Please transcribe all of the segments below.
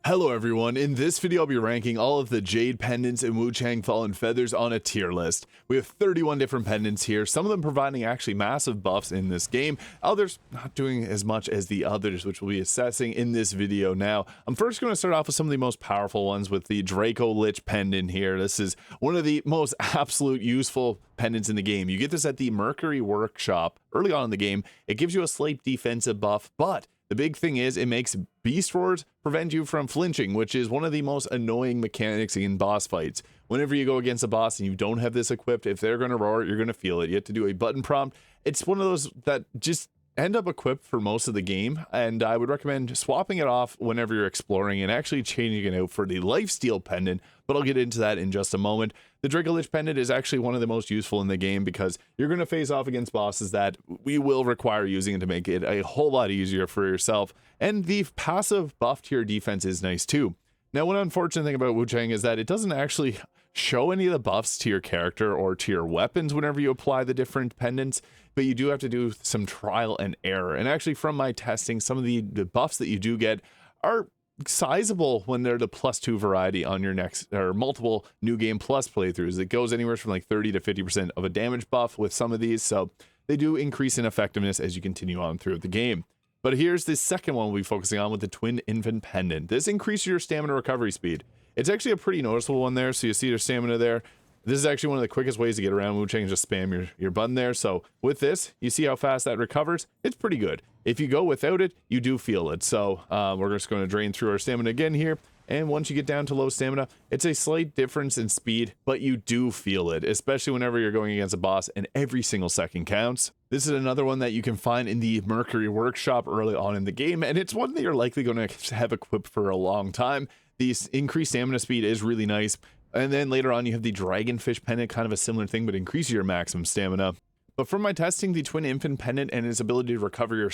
Hello everyone, in this video I'll be ranking all of the Jade Pendants and Wuchang Fallen Feathers on a tier list. We have 31 different pendants here, some of them providing actually massive buffs in this game, others not doing as much as the others, which we'll be assessing in this video now. I'm first going to start off with some of the most powerful ones with the Dracolich Pendant here. This is one of the most absolute useful pendants in the game. You get this at the Mercury Workshop early on in the game. It gives you a slight defensive buff, but the big thing is it makes beast roars prevent you from flinching, which is one of the most annoying mechanics in boss fights. Whenever you go against a boss and you don't have this equipped, if they're going to roar, you're going to feel it. You have to do a button prompt. It's one of those that just end up equipped for most of the game, and I would recommend swapping it off whenever you're exploring and actually changing it out for the Lifesteal Pendant, but I'll get into that in just a moment. The Dracolich Pendant is actually one of the most useful in the game because you're going to face off against bosses that we will require using it to make it a whole lot easier for yourself, and the passive buff to your defense is nice too. Now, one unfortunate thing about Wuchang is that it doesn't actually show any of the buffs to your character or to your weapons whenever you apply the different pendants, but you do have to do some trial and error. And actually, from my testing, some of the buffs that you do get are sizable when they're the +2 variety on your next or multiple new game plus playthroughs. It goes anywhere from like 30 to 50% of a damage buff with some of these, so they do increase in effectiveness as you continue on through the game. But here's the second one we'll be focusing on with the Twin Infant Pendant. This increases your stamina recovery speed. It's actually a pretty noticeable one there, so you see your stamina there. This is actually one of the quickest ways to get around Wuchang, just spam your button there. So with this, you see how fast that recovers? It's pretty good. If you go without it, you do feel it. So we're just going to drain through our stamina again here. And once you get down to low stamina, it's a slight difference in speed, but you do feel it, especially whenever you're going against a boss and every single second counts. This is another one that you can find in the Mercury Workshop early on in the game, and it's one that you're likely going to have equipped for a long time. The increased stamina speed is really nice. And then later on, you have the Dragonfish Pendant, kind of a similar thing, but increases your maximum stamina. But from my testing, the Twin Infant Pendant and its ability to recover your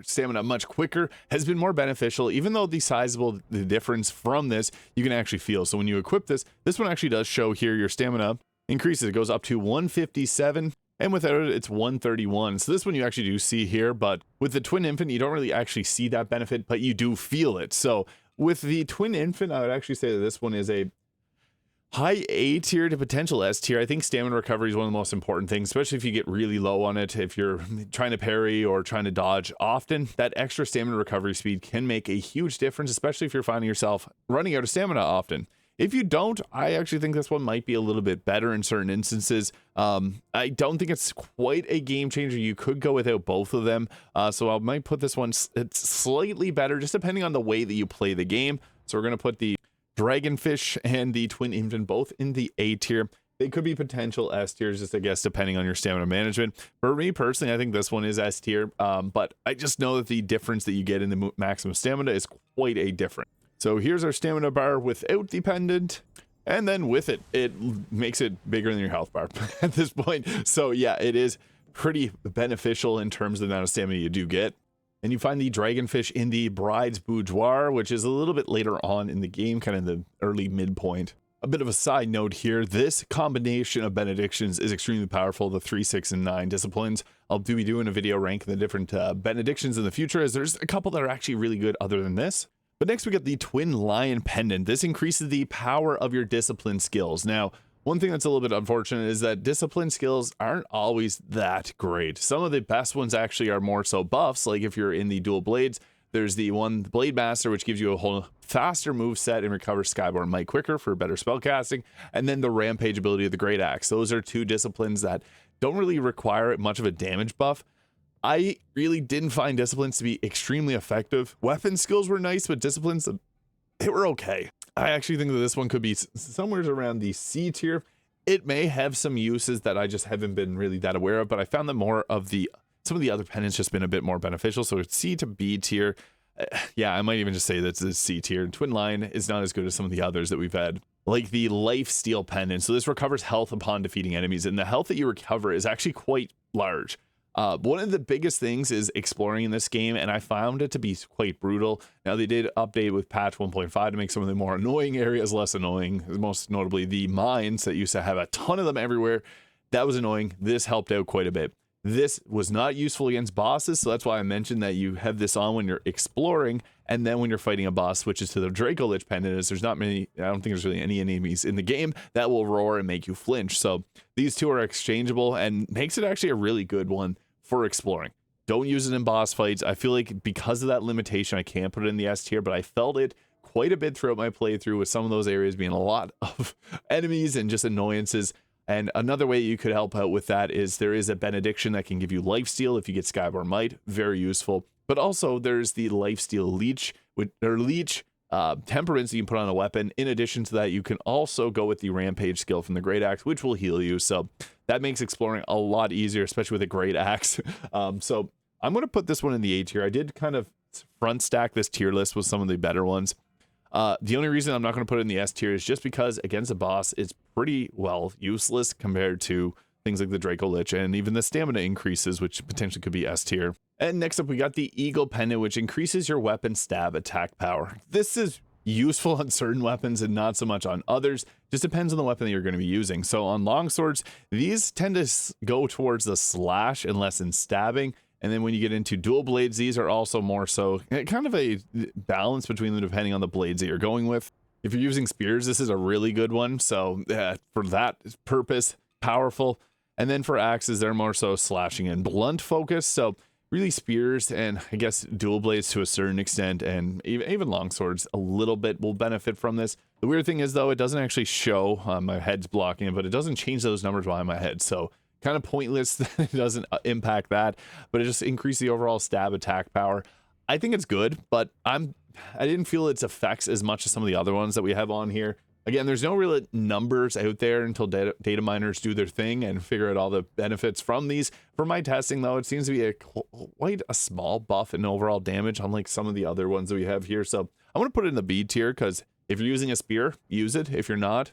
stamina much quicker has been more beneficial, even though the difference from this you can actually feel. So when you equip this one actually does show here your stamina increases. It goes up to 157, and without it, it's 131. So this one you actually do see here, but with the Twin Infant, you don't really actually see that benefit, but you do feel it. So with the Twin Infant, I would actually say that this one is a high A tier to potential S tier. I think stamina recovery is one of the most important things, especially if you get really low on it. If you're trying to parry or trying to dodge often, that extra stamina recovery speed can make a huge difference, especially if you're finding yourself running out of stamina often. If you don't, I actually think this one might be a little bit better in certain instances. I don't think it's quite a game changer. You could go without both of them. So I might put this one, it's slightly better, just depending on the way that you play the game. So we're going to put the Dragonfish and the Twin Infant both in the A tier. They could be potential S tiers, just I guess depending on your stamina management. For me personally, I think this one is S tier, but I just know that the difference that you get in the maximum stamina is quite a difference. So here's our stamina bar without the pendant, and then with it, it makes it bigger than your health bar at this point. So yeah, it is pretty beneficial in terms of the amount of stamina you do get. And you find the Dragonfish in the Bride's Boudoir, which is a little bit later on in the game, kind of the early midpoint. A bit of a side note here, this combination of benedictions is extremely powerful, the 3, 6, and 9 disciplines. I'll be doing a video ranking the different benedictions in the future, as there's a couple that are actually really good other than this. But next we got the Twin Lion Pendant. This increases the power of your discipline skills. Now, one thing that's a little bit unfortunate is that discipline skills aren't always that great. Some of the best ones actually are more so buffs, like if you're in the dual blades, there's the one Blade Master, which gives you a whole faster move set and recovers Skyborn Might quicker for better spellcasting, and then the Rampage ability of the Great Axe. Those are two disciplines that don't really require much of a damage buff. I really didn't find disciplines to be extremely effective. Weapon skills were nice, but disciplines, they were okay. I actually think that this one could be somewhere around the C tier. It may have some uses that I just haven't been really that aware of, but I found that some of the other pendants just been a bit more beneficial. So it's C to B tier. Yeah, I might even just say that's a C tier. Twin Lion is not as good as some of the others that we've had, like the Lifesteal Pendant. So this recovers health upon defeating enemies, and the health that you recover is actually quite large. One of the biggest things is exploring in this game, and I found it to be quite brutal. Now, they did update with patch 1.5 to make some of the more annoying areas less annoying, most notably the mines that used to have a ton of them everywhere. That was annoying. This helped out quite a bit. This was not useful against bosses, so that's why I mentioned that you have this on when you're exploring, and then when you're fighting a boss, switches to the Dracolich Pendant, as there's not many, I don't think there's really any enemies in the game that will roar and make you flinch. So these two are exchangeable and makes it actually a really good one for exploring. Don't use it in boss fights. I feel like because of that limitation, I can't put it in the S tier, but I felt it quite a bit throughout my playthrough, with some of those areas being a lot of enemies and just annoyances. And another way you could help out with that is there is a benediction that can give you lifesteal if you get Skyborn Might, very useful. But also there's the lifesteal leech, temperaments that you can put on a weapon. In addition to that, you can also go with the rampage skill from the great axe, which will heal you. So that makes exploring a lot easier, especially with a great axe. So I'm going to put this one in the A tier. I did kind of front stack this tier list with some of the better ones. The only reason I'm not going to put it in the S tier is just because against a boss, it's pretty well useless compared to things like the Dracolich and even the stamina increases, which potentially could be S tier. And next up, we got the Eagle Pendant, which increases your weapon stab attack power. This is useful on certain weapons and not so much on others. Just depends on the weapon that you're going to be using. So on longswords, these tend to go towards the slash and less in stabbing. And then when you get into dual blades, these are also more so kind of a balance between them depending on the blades that you're going with. If you're using spears, this is a really good one. So for that purpose, powerful. And then for axes, they're more so slashing and blunt focus. So really spears and I guess dual blades to a certain extent, and even longswords a little bit will benefit from this. The weird thing is though, it doesn't actually show, my head's blocking it, but it doesn't change those numbers behind my head. So kind of pointless that it doesn't impact that, but it just increases the overall stab attack power. I think it's good, but I didn't feel its effects as much as some of the other ones that we have on here. Again, there's no real numbers out there until data miners do their thing and figure out all the benefits from these. For my testing though, it seems to be quite a small buff in overall damage, unlike some of the other ones that we have here. So I'm going to put it in the B tier, because if you're using a spear, use it. If you're not,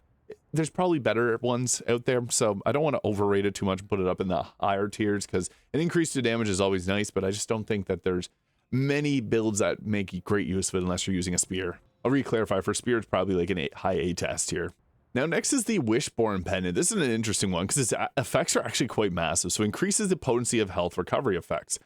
there's probably better ones out there, so I don't want to overrate it too much and put it up in the higher tiers, because an increase to damage is always nice, but I just don't think that there's many builds that make great use of it unless you're using a spear. I'll re-clarify, for spear, it's probably like an high A test here. Now next is the Wishborn Pendant. This is an interesting one because its effects are actually quite massive, so increases the potency of health recovery effects.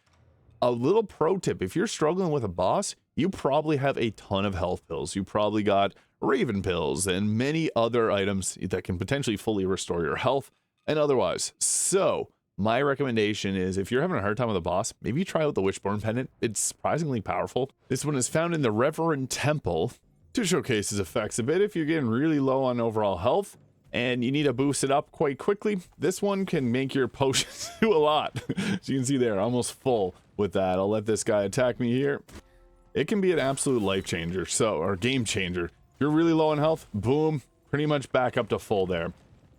A little pro tip, if you're struggling with a boss, you probably have a ton of health pills. You probably got Raven pills and many other items that can potentially fully restore your health and otherwise. So my recommendation is, if you're having a hard time with a boss, maybe try out the Wishborn Pendant. It's surprisingly powerful. This one is found in the Reverend Temple to showcase its effects a bit. If you're getting really low on overall health and you need to boost it up quite quickly, this one can make your potions do a lot. As you can see there, almost full with that. I'll let this guy attack me here. It can be an absolute life changer, or game changer. If you're really low on health, boom, pretty much back up to full there.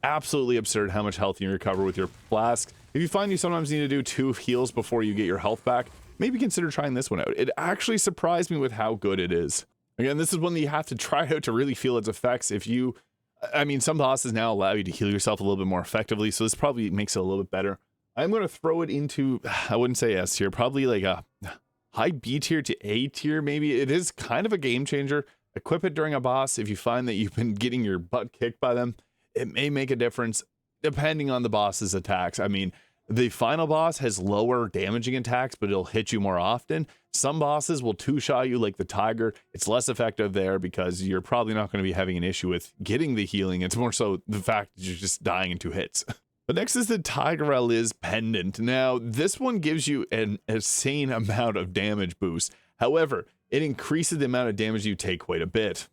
Absolutely absurd how much health you recover with your flask. If you find you sometimes need to do 2 heals before you get your health back, maybe consider trying this one out. It actually surprised me with how good it is. Again, this is one that you have to try out to really feel its effects. Some bosses now allow you to heal yourself a little bit more effectively, so this probably makes it a little bit better. I'm going to throw it into, I wouldn't say S tier, probably like a high B tier to A tier maybe. It is kind of a game changer. Equip it during a boss. If you find that you've been getting your butt kicked by them, it may make a difference depending on the boss's attacks. I mean, the final boss has lower damaging attacks, but it'll hit you more often. Some bosses will two-shot you like the Tiger. It's less effective there because you're probably not going to be having an issue with getting the healing. It's more so the fact that you're just dying in 2 hits. But next is the Tigraliz Pendant. Now, this one gives you an insane amount of damage boost. However, it increases the amount of damage you take quite a bit.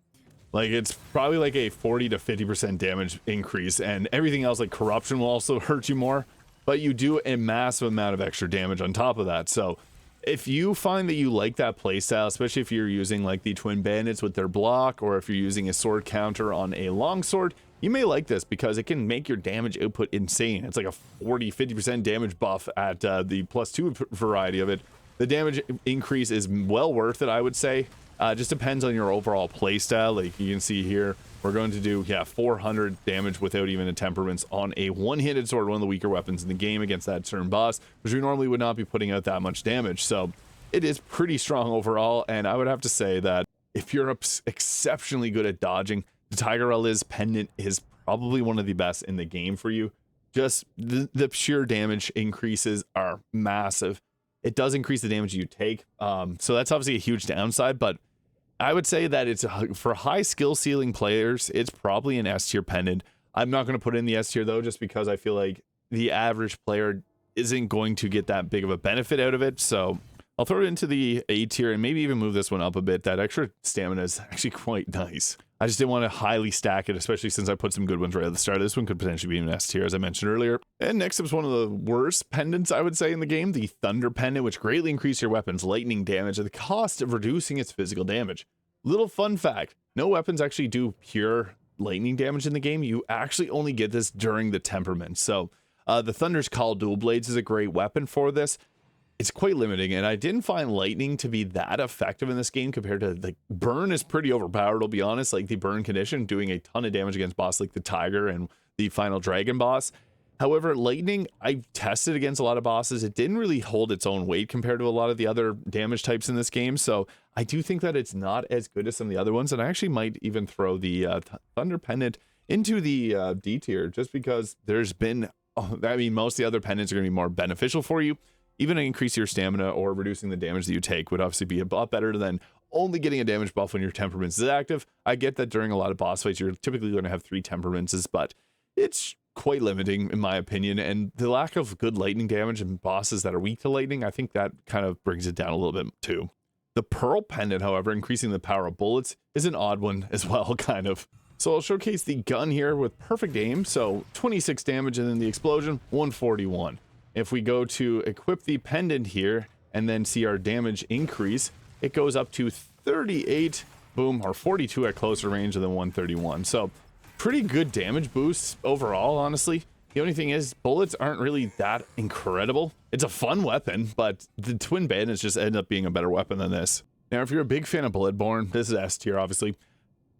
Like, it's probably like a 40 to 50% damage increase, and everything else like corruption will also hurt you more, but you do a massive amount of extra damage on top of that. So if you find that you like that playstyle, especially if you're using like the twin bandits with their block, or if you're using a sword counter on a longsword, you may like this because it can make your damage output insane. It's like a 40-50% damage buff at the +2 variety of it. The damage increase is well worth it, I would say. Just depends on your overall playstyle. Like you can see here, we're going to do 400 damage without even a temperaments on a one-handed sword, one of the weaker weapons in the game against that certain boss, which we normally would not be putting out that much damage. So it is pretty strong overall, and I would have to say that if you're exceptionally good at dodging, the Tigraliz Pendant is probably one of the best in the game for you. just the pure damage increases are massive. It does increase the damage you take, so that's obviously a huge downside, but I would say that it's for high skill ceiling players, it's probably an S tier pendant. I'm not going to put in the S tier though, just because I feel like the average player isn't going to get that big of a benefit out of it. So I'll throw it into the A tier and maybe even move this one up a bit. That extra stamina is actually quite nice. I just didn't want to highly stack it, especially since I put some good ones right at the start. This one could potentially be an S tier, as I mentioned earlier. And next up is one of the worst pendants, I would say, in the game, the Thunder Pendant, which greatly increases your weapon's lightning damage at the cost of reducing its physical damage. Little fun fact, no weapons actually do pure lightning damage in the game. You actually only get this during the temperament. So the Thunder's Call Dual Blades is a great weapon for this. It's quite limiting, and I didn't find lightning to be that effective in this game compared to the burn is pretty overpowered, I'll be honest. Like the burn condition doing a ton of damage against boss like the Tiger and the final dragon boss. However, lightning, I tested against a lot of bosses. It didn't really hold its own weight compared to a lot of the other damage types in this game. So I do think that it's not as good as some of the other ones. And I actually might even throw the Thunder Pendant into the D tier just because there's been, I mean, most of the other pendants are going to be more beneficial for you. Even increase your stamina or reducing the damage that you take would obviously be a lot better than only getting a damage buff when your temperaments is active. I get that during a lot of boss fights, you're typically going to have 3 temperaments, but it's quite limiting in my opinion. And the lack of good lightning damage and bosses that are weak to lightning, I think that kind of brings it down a little bit too. The Pearl Pendant, however, increasing the power of bullets is an odd one as well, kind of. So I'll showcase the gun here with perfect aim. So 26 damage and then the explosion, 141. If we go to equip the pendant here and then see our damage increase, it goes up to 38, boom, or 42 at closer range and then 131. So pretty good damage boosts overall, honestly. The only thing is bullets aren't really that incredible. It's a fun weapon, but the twin bandits just end up being a better weapon than this. Now, if you're a big fan of Bloodborne, this is S tier, obviously.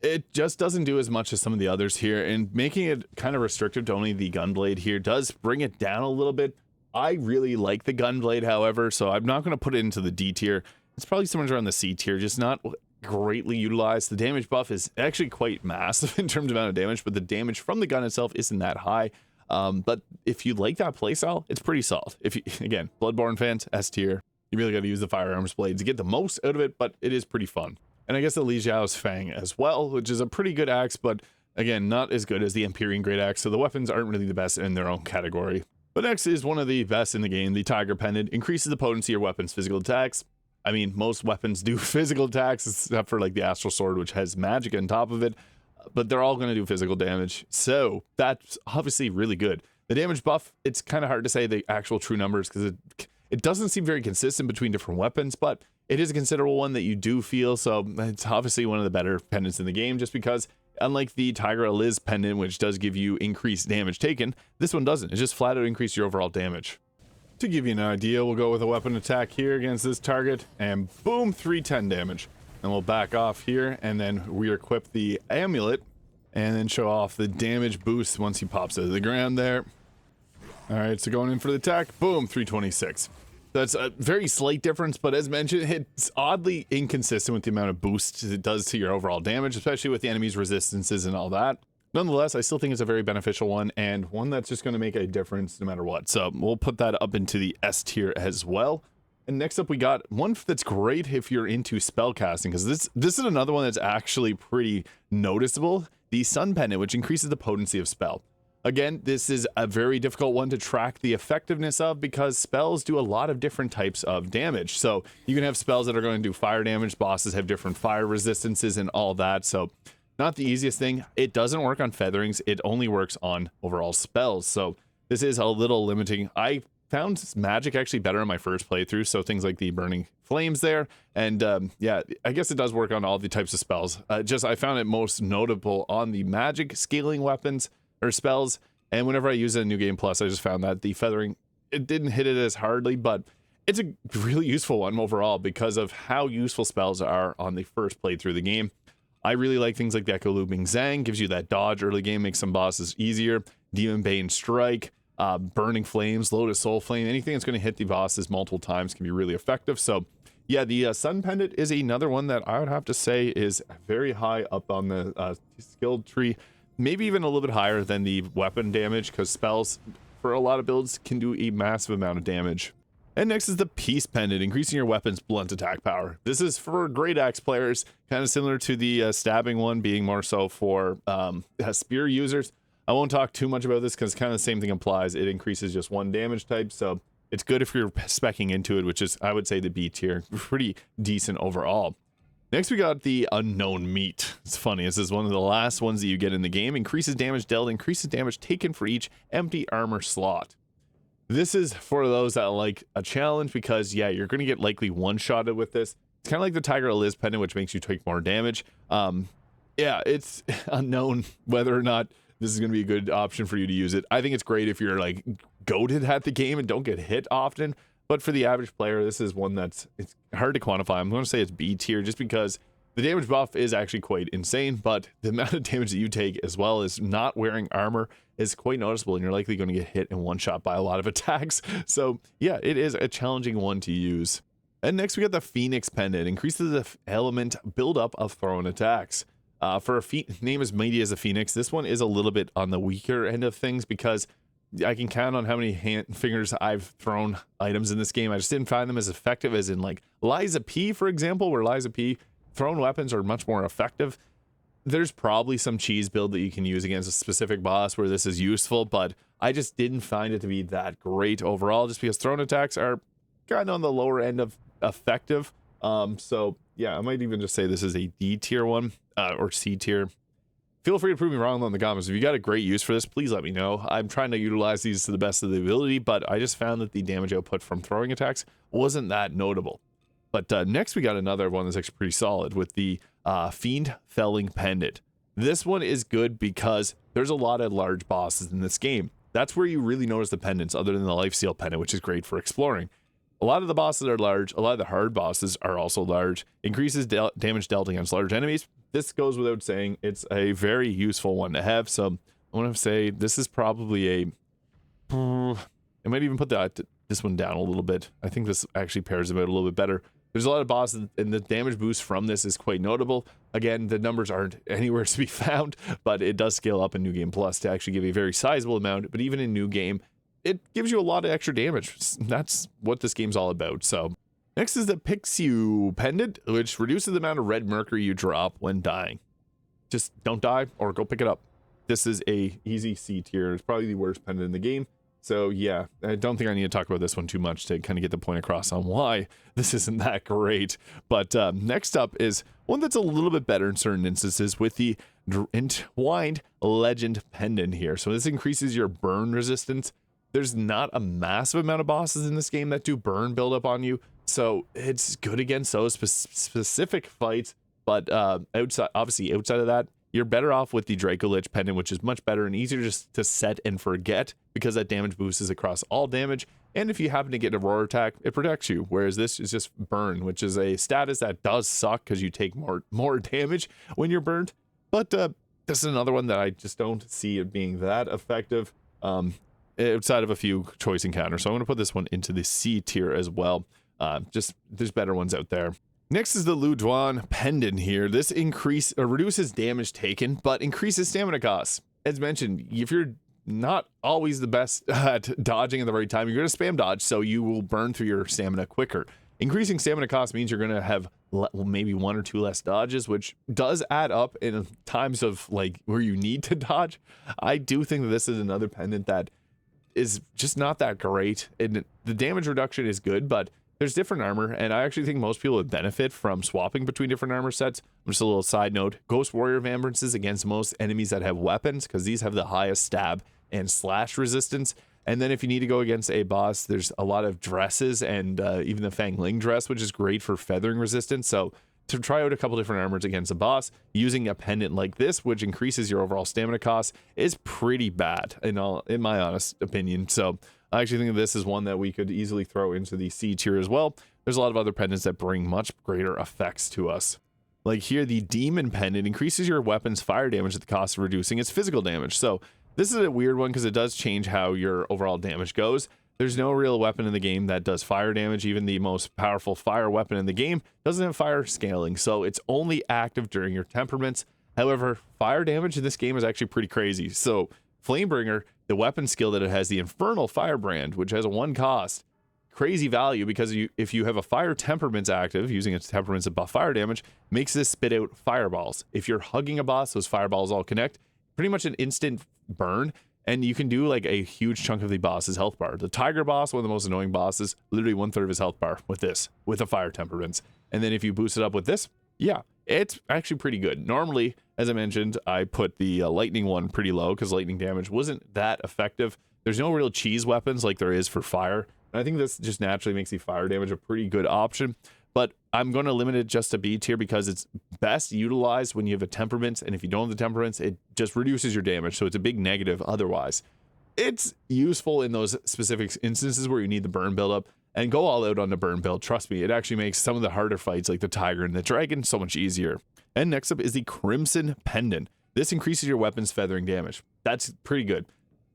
It just doesn't do as much as some of the others here, and making it kind of restrictive to only the gunblade here does bring it down a little bit. I really like the gunblade, however, so I'm not going to put it into the D tier. It's probably somewhere around the C tier, just not greatly utilized. The damage buff is actually quite massive in terms of amount of damage, but the damage from the gun itself isn't that high. But if you like that playstyle, it's pretty solid. If you, again, Bloodborne fans, S tier, you really got to use the firearms blade to get the most out of it, but it is pretty fun. And I guess the Li Xiao's Fang as well, which is a pretty good axe, but again, not as good as the Empyrean Great Axe, so the weapons aren't really the best in their own category. But next is one of the best in the game, the Tiger Pendant. Increases the potency of your weapon's physical attacks. I mean, most weapons do physical attacks, except for like the Astral Sword, which has magic on top of it, but they're all going to do physical damage. So that's obviously really good. The damage buff, it's kind of hard to say the actual true numbers because it doesn't seem very consistent between different weapons, but it is a considerable one that you do feel. So it's obviously one of the better pendants in the game just because unlike the Tigraliz Pendant, which does give you increased damage taken, this one doesn't. It just flat out increases your overall damage. To give you an idea, we'll go with a weapon attack here against this target, and boom, 310 damage. And we'll back off here, and then we equip the amulet, and then show off the damage boost once he pops out of the ground there. Alright, so going in for the attack, boom, 326. That's a very slight difference, but as mentioned, it's oddly inconsistent with the amount of boost it does to your overall damage, especially with the enemy's resistances and all that. Nonetheless, I still think it's a very beneficial one, and one that's just going to make a difference no matter what. So we'll put that up into the S tier as well. And next up, we got one that's great if you're into spell casting, because this is another one that's actually pretty noticeable. The Sun Pendant, which increases the potency of spell. Again, this is a very difficult one to track the effectiveness of because spells do a lot of different types of damage. So you can have spells that are going to do fire damage, bosses have different fire resistances and all that. So not the easiest thing. It doesn't work on featherings. It only works on overall spells. So this is a little limiting. I found magic actually better in my first playthrough. So things like the burning flames there. And yeah, I guess it does work on all the types of spells. I found it most notable on the magic scaling weapons or spells, and whenever I use it in New Game Plus, I just found that the feathering, it didn't hit it as hardly, but it's a really useful one overall because of how useful spells are on the first playthrough of the game. I really like things like the Echo Looping Zang, gives you that dodge early game, makes some bosses easier. Demon Bane Strike, Burning Flames, Lotus Soul Flame, anything that's going to hit the bosses multiple times can be really effective. So yeah, the Sun Pendant is another one that I would have to say is very high up on the skilled tree. maybe even a little bit higher than the weapon damage, because spells for a lot of builds can do a massive amount of damage. And next is the Peace Pendant, increasing your weapon's blunt attack power. This is for great axe players, kind of similar to the stabbing one, being more so for spear users. I won't talk too much about this because kind of the same thing applies. It increases just one damage type, so it's good if you're speccing into it, which is, I would say, the B tier. Pretty decent overall. Next, we got the Unknown Meat. It's funny, this is one of the last ones that you get in the game. Increases damage dealt, increases damage taken for each empty armor slot. This is for those that like a challenge because, yeah, you're going to get likely one-shotted with this. It's kind of like the Tigraliz Pendant, which makes you take more damage. Yeah, it's unknown whether or not this is going to be a good option for you to use it. I think it's great if you're like goated at the game and don't get hit often. But for the average player, this is one it's hard to quantify. I'm going to say it's B tier just because the damage buff is actually quite insane, but the amount of damage that you take as well as not wearing armor is quite noticeable, and you're likely going to get hit in one shot by a lot of attacks. So yeah, it is a challenging one to use. And next we got the Phoenix Pendant. Increases the element buildup of thrown attacks. For a name as mighty as a Phoenix, this one is a little bit on the weaker end of things because I can count on how many fingers I've thrown items in this game. I just didn't find them as effective as in like Liza P, for example, where Liza P thrown weapons are much more effective. There's probably some cheese build that you can use against a specific boss where this is useful, but I just didn't find it to be that great overall just because thrown attacks are kind of on the lower end of effective. So yeah, I might even just say this is a D tier one or C tier. Feel free to prove me wrong in the comments. If you got a great use for this, please let me know. I'm trying to utilize these to the best of the ability, but I just found that the damage output from throwing attacks wasn't that notable. But next we got another one that's actually pretty solid with the Fiend Felling Pendant. This one is good because there's a lot of large bosses in this game. That's where you really notice the pendants other than the Lifesteal Pendant, which is great for exploring. A lot of the bosses are large. A lot of the hard bosses are also large. Increases damage dealt against large enemies. This goes without saying. It's a very useful one to have. So I want to say this is probably a... I might even put this one down a little bit. I think this actually pairs them out a little bit better. There's a lot of bosses, and the damage boost from this is quite notable. Again, the numbers aren't anywhere to be found, but it does scale up in New Game Plus to actually give a very sizable amount. But even in New Game, it gives you a lot of extra damage. That's what this game's all about. So next is the Pixiu Pendant, which reduces the amount of red mercury you drop when dying. Just don't die or go pick it up. This is a easy C tier. It's probably the worst pendant in the game. So yeah, I don't think I need to talk about this one too much to kind of get the point across on why this isn't that great. But next up is one that's a little bit better in certain instances with the Entwined Legend Pendant here. So this increases your burn resistance. There's not a massive amount of bosses in this game that do burn build up on you. So it's good against those specific fights. But obviously outside of that, you're better off with the Dracolich Pendant, which is much better and easier just to set and forget because that damage boost is across all damage. And if you happen to get a roar attack, it protects you. Whereas this is just burn, which is a status that does suck because you take more damage when you're burnt. But this is another one that I just don't see it being that effective outside of a few choice encounters. So I'm going to put this one into the C tier as well. Just there's better ones out there. Next is the Luduan Pendant here. This reduces damage taken, but increases stamina costs. As mentioned, if you're not always the best at dodging at the right time, you're going to spam dodge, so you will burn through your stamina quicker. Increasing stamina cost means you're going to have maybe one or two less dodges, which does add up in times of like where you need to dodge. I do think that this is another pendant that is just not that great. And the damage reduction is good, but there's different armor, and I actually think most people would benefit from swapping between different armor sets. Just a little side note, Ghost Warrior Vambraces against most enemies that have weapons, because these have the highest stab and slash resistance. And then if you need to go against a boss, there's a lot of dresses and even the Fang Ling dress, which is great for feathering resistance. So to try out a couple different armors against a boss, using a pendant like this, which increases your overall stamina cost, is pretty bad in my honest opinion. So I actually think this is one that we could easily throw into the C tier as well. There's a lot of other pendants that bring much greater effects to us. Like here, the Demon Pendant increases your weapon's fire damage at the cost of reducing its physical damage. So this is a weird one because it does change how your overall damage goes. There's no real weapon in the game that does fire damage. Even the most powerful fire weapon in the game doesn't have fire scaling. So it's only active during your temperaments. However, fire damage in this game is actually pretty crazy. So Flamebringer, the weapon skill that it has, the Infernal Firebrand, which has a 1 cost, crazy value because if you have a fire temperament active, using its temperaments to buff fire damage, makes this spit out fireballs. If you're hugging a boss, those fireballs all connect. Pretty much an instant burn, and you can do like a huge chunk of the boss's health bar. The Tiger boss, one of the most annoying bosses, literally 1/3 of his health bar with this, with a fire temperaments. And then if you boost it up with this, yeah, it's actually pretty good. Normally, as I mentioned, I put the lightning one pretty low because lightning damage wasn't that effective. There's no real cheese weapons like there is for fire. And I think this just naturally makes the fire damage a pretty good option. But I'm going to limit it just to B tier because it's best utilized when you have a temperament. And if you don't have the temperaments, it just reduces your damage. So it's a big negative otherwise. It's useful in those specific instances where you need the burn buildup. And go all out on the burn build. Trust me, it actually makes some of the harder fights like the Tiger and the Dragon so much easier. And next up is the Crimson Pendant. This increases your weapon's feathering damage. That's pretty good.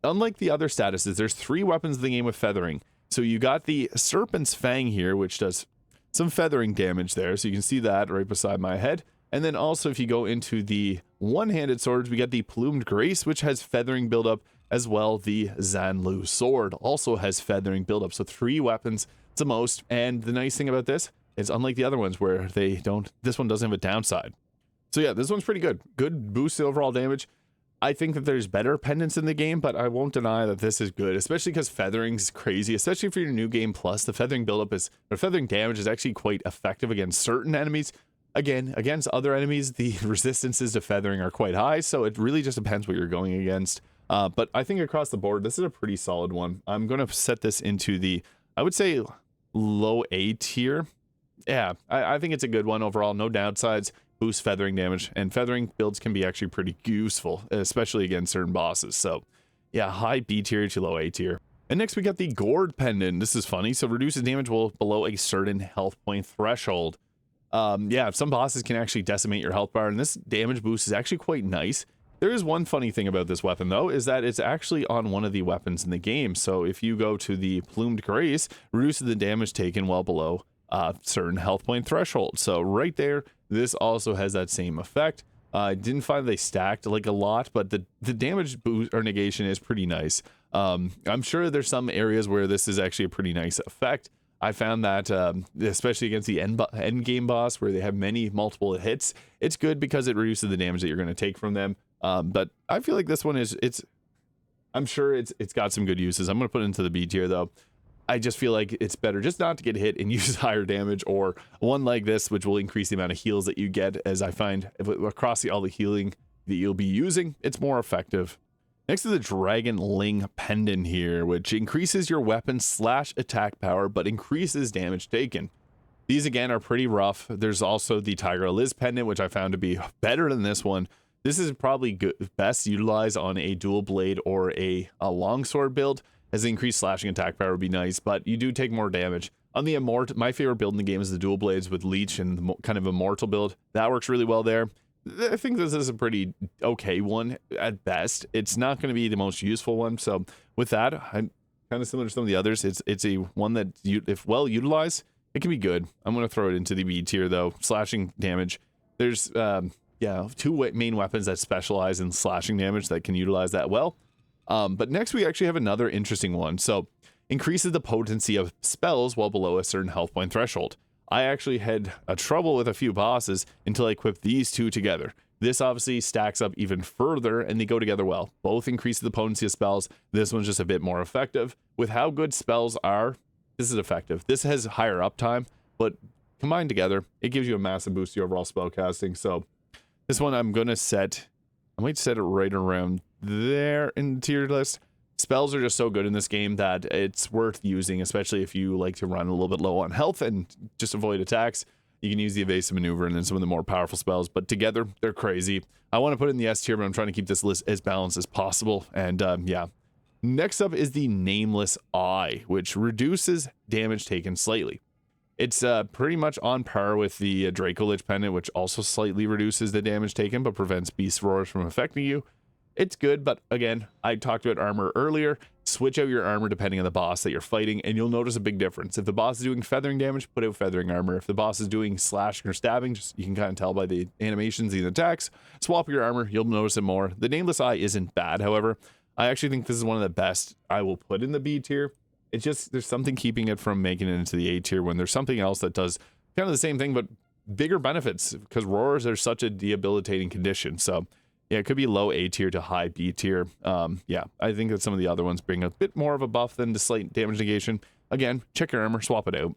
Unlike the other statuses, there's 3 weapons in the game with feathering. So you got the Serpent's Fang here, which does some feathering damage there. So you can see that right beside my head. And then also if you go into the one-handed swords, we got the Plumed Grace, which has feathering buildup, as well the Zanlu sword also has feathering buildup. So 3 weapons, it's the most. And the nice thing about this is unlike the other ones where this one doesn't have a downside. So yeah, this one's pretty good. Good boost to overall damage. I think that there's better pendants in the game, but I won't deny that this is good, especially because feathering is crazy, especially for your new game plus. The feathering buildup feathering damage is actually quite effective against certain enemies. Again, against other enemies, the resistances to feathering are quite high, so it really just depends what you're going against. But I think across the board, this is a pretty solid one. I'm going to set this into the, I would say, low A tier. Yeah, I think it's a good one overall. No downsides. Boost feathering damage, and feathering builds can be actually pretty useful, especially against certain bosses. So yeah, high B tier to low A tier. And next we got the Gourd Pendant. This is funny. So reduces damage below a certain health point threshold. Yeah, some bosses can actually decimate your health bar, and this damage boost is actually quite nice. There is one funny thing about this weapon though, is that it's actually on one of the weapons in the game. So if you go to the Plumed Grace, reduces the damage taken well below certain health point threshold. So right there, this also has that same effect. I didn't find they stacked like a lot, but the damage boost or negation is pretty nice. I'm sure there's some areas where this is actually a pretty nice effect. I found that especially against the end game boss where they have multiple hits, it's good because it reduces the damage that you're going to take from them. But I feel like this one I'm sure it's got some good uses. I'm going to put it into the B tier though. I just feel like it's better just not to get hit and use higher damage, or one like this, which will increase the amount of heals that you get, as I find across all the healing that you'll be using, it's more effective. Next is the Dragonling Pendant here, which increases your weapon / attack power, but increases damage taken. These again are pretty rough. There's also the Tigraliz Pendant, which I found to be better than this one. This is probably best utilized on a dual blade or a longsword build, as the increased slashing attack power would be nice, but you do take more damage. On the my favorite build in the game is the dual blades with leech and the kind of immortal build. That works really well there. I think this is a pretty okay one at best. It's not going to be the most useful one. So with that, I'm kind of similar to some of the others. It's a one that if well utilized, it can be good. I'm going to throw it into the B tier though. Slashing damage. There's 2 main weapons that specialize in slashing damage that can utilize that well. But next we actually have another interesting one. So increases the potency of spells while below a certain health point threshold. I actually had a trouble with a few bosses until I equipped these 2 together. This obviously stacks up even further and they go together well. Both increase the potency of spells. This one's just a bit more effective. With how good spells are, this is effective. This has higher uptime, but combined together, it gives you a massive boost to your overall spell casting. So this one I might set it right around there in the tier list. Spells are just so good in this game that it's worth using, especially if you like to run a little bit low on health and just avoid attacks. You can use the evasive maneuver and then some of the more powerful spells, but together they're crazy. I want to put it in the S tier, but I'm trying to keep this list as balanced as possible. And yeah, next up is the Nameless Eye, which reduces damage taken slightly. It's pretty much on par with the Dracolich Pendant, which also slightly reduces the damage taken but prevents beast roars from affecting you. It's good, but again, I talked about armor earlier. Switch out your armor depending on the boss that you're fighting, and you'll notice a big difference. If the boss is doing feathering damage, put out feathering armor. If the boss is doing slashing or stabbing, just you can kind of tell by the animations and attacks, swap your armor, you'll notice it more. The Nameless Eye isn't bad, however. I actually think this is one of the best I will put in the B tier. It's just, there's something keeping it from making it into the A tier when there's something else that does kind of the same thing, but bigger benefits, because roars are such a debilitating condition. So yeah, it could be low A tier to high B tier. Yeah, I think that some of the other ones bring a bit more of a buff than the slight damage negation. Again, check your armor, swap it out.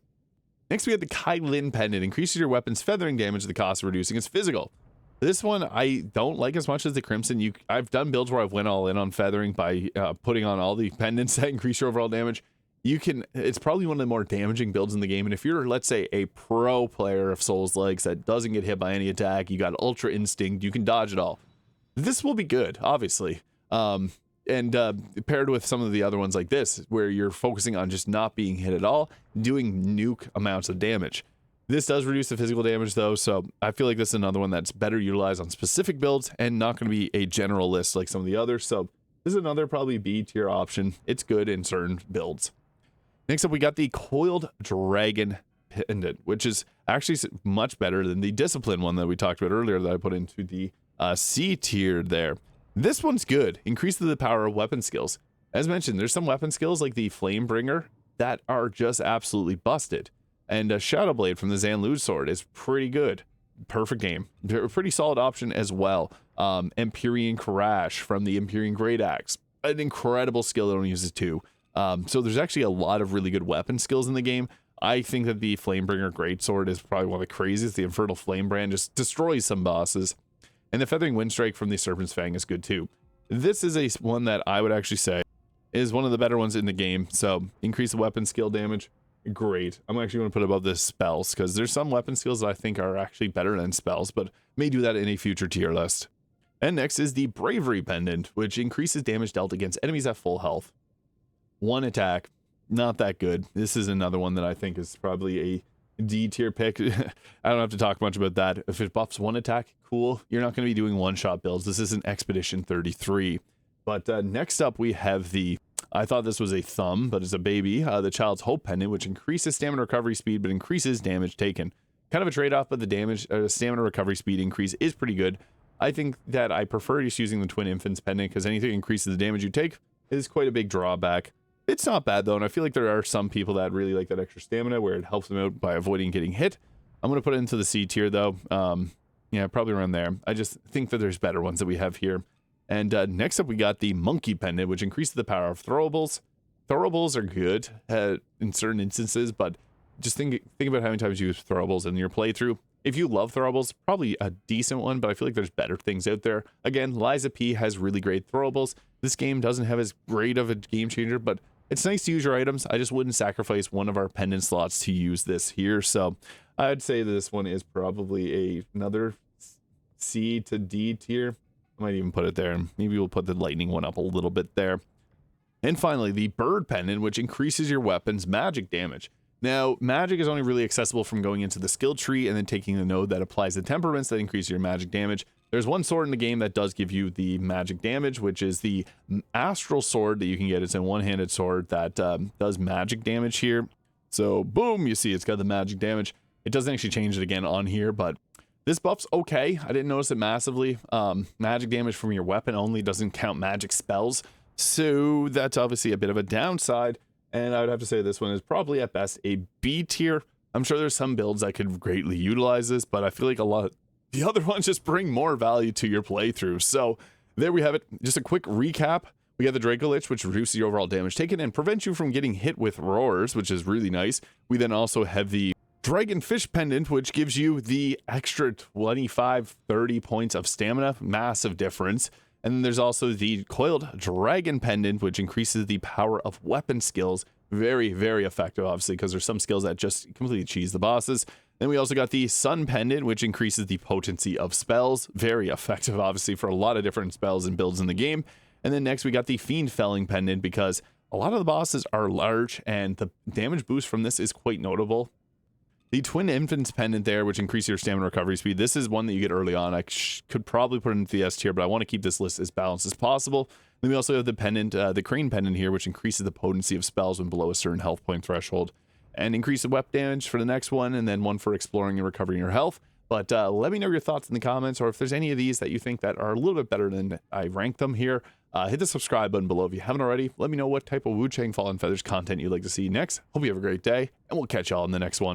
Next, we have the Kylin Pendant. Increases your weapon's feathering damage at the cost of reducing its physical. This one I don't like as much as the Crimson. I've done builds where I've went all in on feathering by putting on all the pendants that increase your overall damage. It's probably one of the more damaging builds in the game. And if you're, let's say, a pro player of Souls-likes that doesn't get hit by any attack, you got Ultra Instinct, you can dodge it all. This will be good, obviously. And paired with some of the other ones like this, where you're focusing on just not being hit at all, doing nuke amounts of damage. This does reduce the physical damage though, so I feel like this is another one that's better utilized on specific builds and not going to be a general list like some of the others. So this is another probably B tier option. It's good in certain builds. Next up, we got the Coiled Dragon Pendant, which is actually much better than the Discipline one that we talked about earlier that I put into the C tier there. This one's good. Increases the power of weapon skills. As mentioned, there's some weapon skills like the Flamebringer that are just absolutely busted. And Shadowblade from the Zanlud sword is pretty good. Perfect game. They're a pretty solid option as well. Empyrean Crash from the Empyrean Great Axe. An incredible skill that only uses 2. So there's actually a lot of really good weapon skills in the game. I think that the Flamebringer Greatsword is probably one of the craziest. The Infernal Flamebrand just destroys some bosses. And the Feathering Windstrike from the Serpent's Fang is good too. This is one that I would actually say is one of the better ones in the game. So increase the weapon skill damage. Great. I'm actually going to put above this spells, because there's some weapon skills that I think are actually better than spells, but may do that in a future tier list. And next is the Bravery Pendant, which increases damage dealt against enemies at full health. One attack, not that good. This is another one that I think is probably a D tier pick. I don't have to talk much about that. If it buffs one attack, cool. You're not going to be doing one-shot builds. This isn't Expedition 33. But next up, we have the, I thought this was a thumb, but it's a baby, the Child's Hope Pendant, which increases stamina recovery speed, but increases damage taken. Kind of a trade-off, but the damage, stamina recovery speed increase is pretty good. I think that I prefer just using the Twin Infants Pendant, because anything increases the damage you take is quite a big drawback. It's not bad though, and I feel like there are some people that really like that extra stamina where it helps them out by avoiding getting hit. I'm going to put it into the C tier though. Yeah, probably around there. I just think that there's better ones that we have here. And next up, we got the Monkey Pendant, which increases the power of throwables. Throwables are good in certain instances, but just think about how many times you use throwables in your playthrough. If you love throwables, probably a decent one, but I feel like there's better things out there. Again, Liza P has really great throwables. This game doesn't have as great of a game changer, but it's nice to use your items. I just wouldn't sacrifice one of our pendant slots to use this here. So I'd say that this one is probably another C to D tier. I might even put it there. Maybe we'll put the lightning one up a little bit there. And finally, the Bird Pendant, which increases your weapon's magic damage. Now, magic is only really accessible from going into the skill tree and then taking the node that applies the temperaments that increase your magic damage. There's one sword in the game that does give you the magic damage, which is the Astral Sword that you can get. It's a one-handed sword that does magic damage here. So, boom, you see it's got the magic damage. It doesn't actually change it again on here, but this buff's okay. I didn't notice it massively. Magic damage from your weapon only doesn't count magic spells. So that's obviously a bit of a downside. And I would have to say this one is probably at best a B tier. I'm sure there's some builds that could greatly utilize this, but I feel like a lot of the other ones just bring more value to your playthrough. So there we have it. Just a quick recap. We have the Dracolich, which reduces the overall damage taken and prevents you from getting hit with roars, which is really nice. We then also have the Dragonfish Pendant, which gives you the extra 25-30 points of stamina. Massive difference. And then there's also the Coiled Dragon Pendant, which increases the power of weapon skills. Very, very effective, obviously, because there's some skills that just completely cheese the bosses. Then we also got the Sun Pendant, which increases the potency of spells. Very effective, obviously, for a lot of different spells and builds in the game. And then next we got the Fiend Felling Pendant, because a lot of the bosses are large and the damage boost from this is quite notable. The Twin Infants Pendant there, which increases your stamina recovery speed. This is one that you get early on. I could probably put it into the S tier, but I want to keep this list as balanced as possible. Then we also have the pendant, the Crane Pendant here, which increases the potency of spells when below a certain health point threshold. And increase the weapon damage for the next one, and then one for exploring and recovering your health. But let me know your thoughts in the comments, or if there's any of these that you think that are a little bit better than I ranked them here. Hit the subscribe button below if you haven't already. Let me know what type of Wuchang Fallen Feathers content you'd like to see next. Hope you have a great day, and we'll catch y'all in the next one.